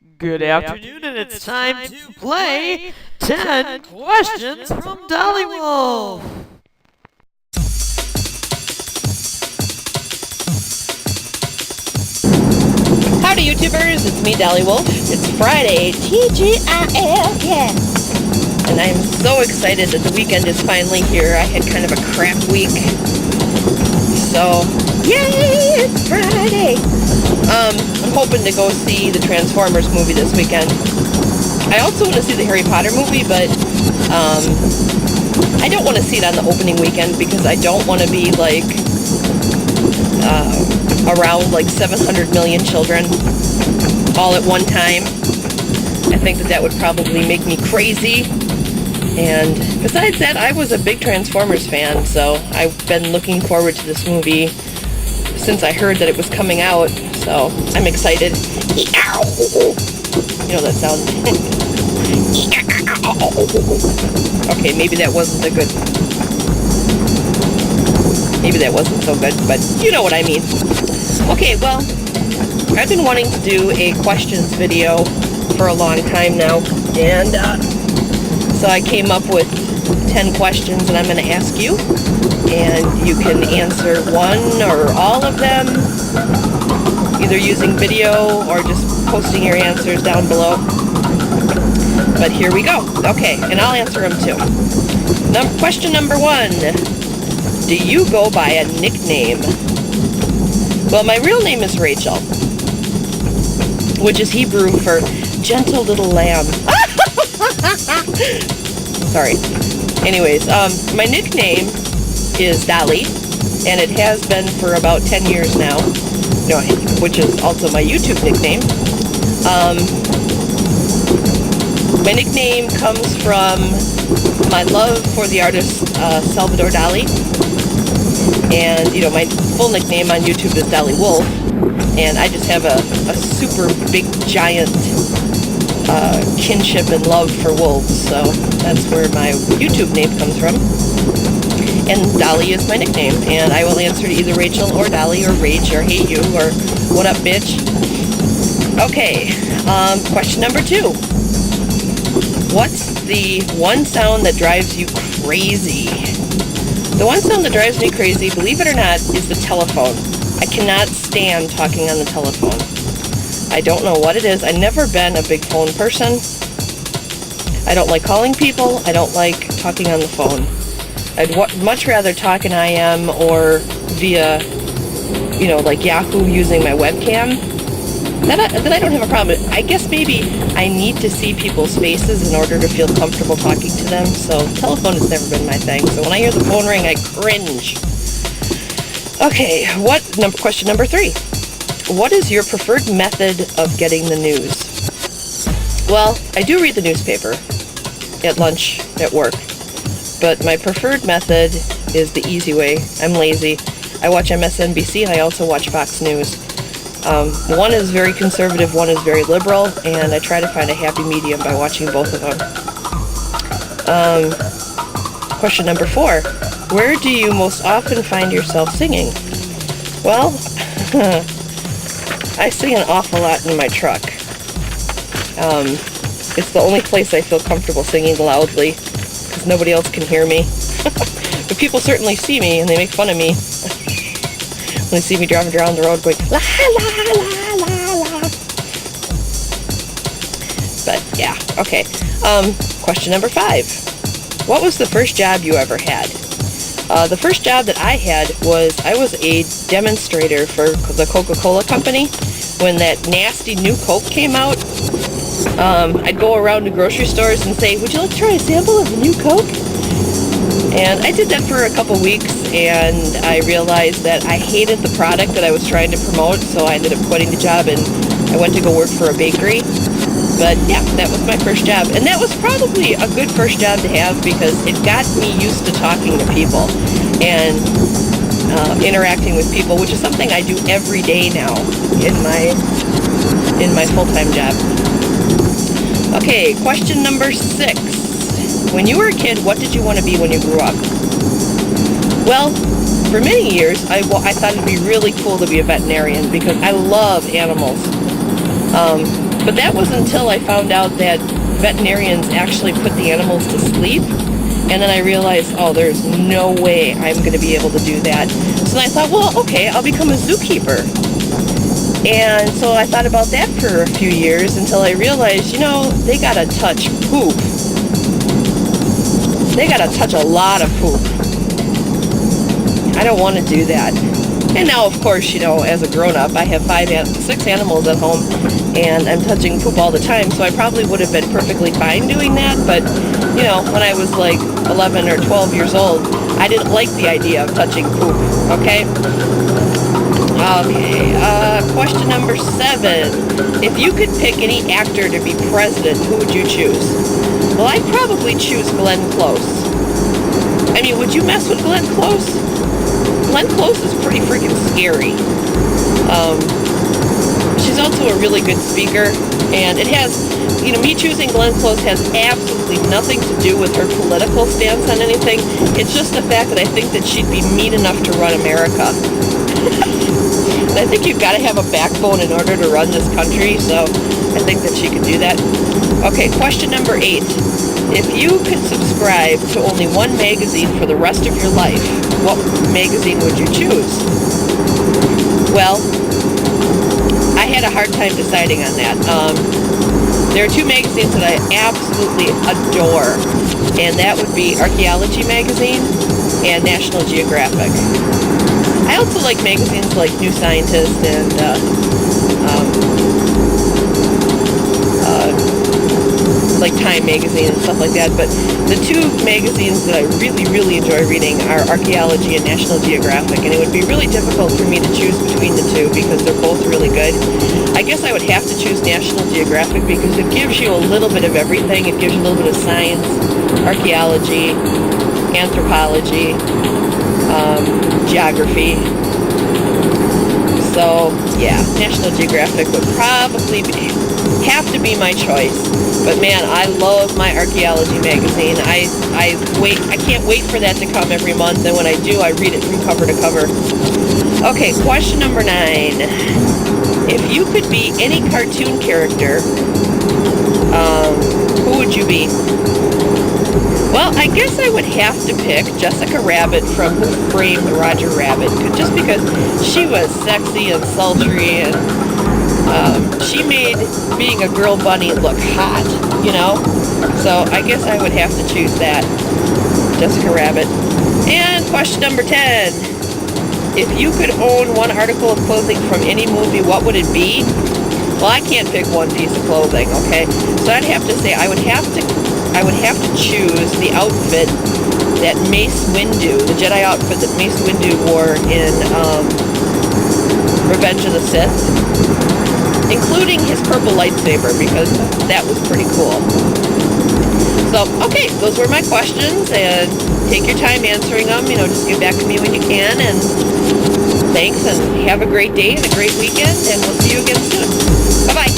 Good afternoon, and it's time to play 10 Questions from Daliwolf. Howdy YouTubers, it's me Daliwolf. It's Friday, TGIL, yeah. And I'm so excited that the weekend is finally here. I had kind of a crap week. So, yay, it's Friday. I'm hoping to go see the Transformers movie this weekend. I also want to see the Harry Potter movie, but I don't want to see it on the opening weekend because I don't want to be like around like 700 million children all at one time. I think that would probably make me crazy. And besides that, I was a big Transformers fan, so I've been looking forward to this movie since I heard that it was coming out, so I'm excited. You know that sound? Okay, maybe that wasn't so good, but you know what I mean. Okay, well, I've been wanting to do a questions video for a long time now, and so I came up with 10 questions that I'm going to ask you, and you can answer one or all of them, either using video or just posting your answers down below. But here we go. Okay, and I'll answer them too. Question number 1. Do you go by a nickname? Well, my real name is Rachel, which is Hebrew for gentle little lamb. Sorry. Anyways, my nickname is Dolly, and it has been for about 10 years now, which is also my YouTube nickname. My nickname comes from my love for the artist Salvador Dali, and my full nickname on YouTube is Daliwolf, and I just have a super big giant kinship and love for wolves, so that's where my YouTube name comes from. And Dolly is my nickname, and I will answer to either Rachel or Dolly or Rach or hate you or what up, bitch. Okay, question number 2. What's the one sound that drives you crazy? The one sound that drives me crazy, believe it or not, is the telephone. I cannot stand talking on the telephone. I don't know what it is. I've never been a big phone person. I don't like calling people. I don't like talking on the phone. I'd much rather talk in IM or via, like Yahoo using my webcam. Then I don't have a problem. I guess maybe I need to see people's faces in order to feel comfortable talking to them. So telephone has never been my thing. So when I hear the phone ring, I cringe. Okay, question number 3. What is your preferred method of getting the news? Well, I do read the newspaper at lunch at work, but my preferred method is the easy way. I'm lazy. I watch MSNBC and I also watch Fox News. One is very conservative, one is very liberal, and I try to find a happy medium by watching both of them. Question number 4. Where do you most often find yourself singing? Well, I sing an awful lot in my truck. It's the only place I feel comfortable singing loudly, because nobody else can hear me. But people certainly see me, and they make fun of me when they see me driving around the road going, la, la, la, la, la. But, yeah, okay. Question number 5. What was the first job you ever had? The first job that I had was I was a demonstrator for the Coca-Cola company. When that nasty new Coke came out, I'd go around to grocery stores and say, would you like to try a sample of the new Coke? And I did that for a couple weeks, and I realized that I hated the product that I was trying to promote, so I ended up quitting the job, and I went to go work for a bakery. But yeah, that was my first job, and that was probably a good first job to have because it got me used to talking to people and interacting with people, which is something I do every day now in my full-time job. Okay, question number 6. When you were a kid, what did you want to be when you grew up? Well, for many years, I thought it'd be really cool to be a veterinarian because I love animals. But that was until I found out that veterinarians actually put the animals to sleep. And then I realized, oh, there's no way I'm going to be able to do that. So then I thought, well, okay, I'll become a zookeeper. And so I thought about that for a few years until I realized, they got to touch poop. They got to touch a lot of poop. I don't want to do that. And now, of course, as a grown-up, I have 6 animals at home, and I'm touching poop all the time, so I probably would have been perfectly fine doing that, but, when I was like 11 or 12 years old, I didn't like the idea of touching poop, okay? Okay, question number 7. If you could pick any actor to be president, who would you choose? Well, I'd probably choose Glenn Close. I mean, would you mess with Glenn Close? Glenn Close is pretty freaking scary. She's also a really good speaker, and it has, me choosing Glenn Close has absolutely nothing to do with her political stance on anything. It's just the fact that I think that she'd be mean enough to run America. And I think you've got to have a backbone in order to run this country, so I think that she could do that. Okay, question number 8. If you could subscribe to only one magazine for the rest of your life, what magazine would you choose? Well, I had a hard time deciding on that. There are 2 magazines that I absolutely adore, and that would be Archaeology Magazine and National Geographic. I also like magazines like New Scientist and like Time Magazine and stuff like that, but the 2 magazines that I really, really enjoy reading are Archaeology and National Geographic, and it would be really difficult for me to choose between the 2 because they're both really good. I guess I would have to choose National Geographic because it gives you a little bit of everything. It gives you a little bit of science, archaeology, anthropology, geography. So, yeah, National Geographic would probably have to be my choice. But man, I love my Archaeology magazine. I can't wait for that to come every month, and when I do, I read it from cover to cover. Okay, question number 9. If you could be any cartoon character, who would you be? Well, I guess I would have to pick Jessica Rabbit from Who Framed Roger Rabbit, just because she was sexy and sultry, and she made being a girl bunny look hot, So I guess I would have to choose that, Jessica Rabbit. And question number 10. If you could own one article of clothing from any movie, what would it be? Well, I can't pick one piece of clothing, okay? So I'd have to say I would have to choose the outfit that Mace Windu, the Jedi outfit that Mace Windu wore in Revenge of the Sith, including his purple lightsaber, because that was pretty cool. So, okay, those were my questions, and take your time answering them. Just get back to me when you can, and thanks, and have a great day and a great weekend, and we'll see you again soon. Bye-bye.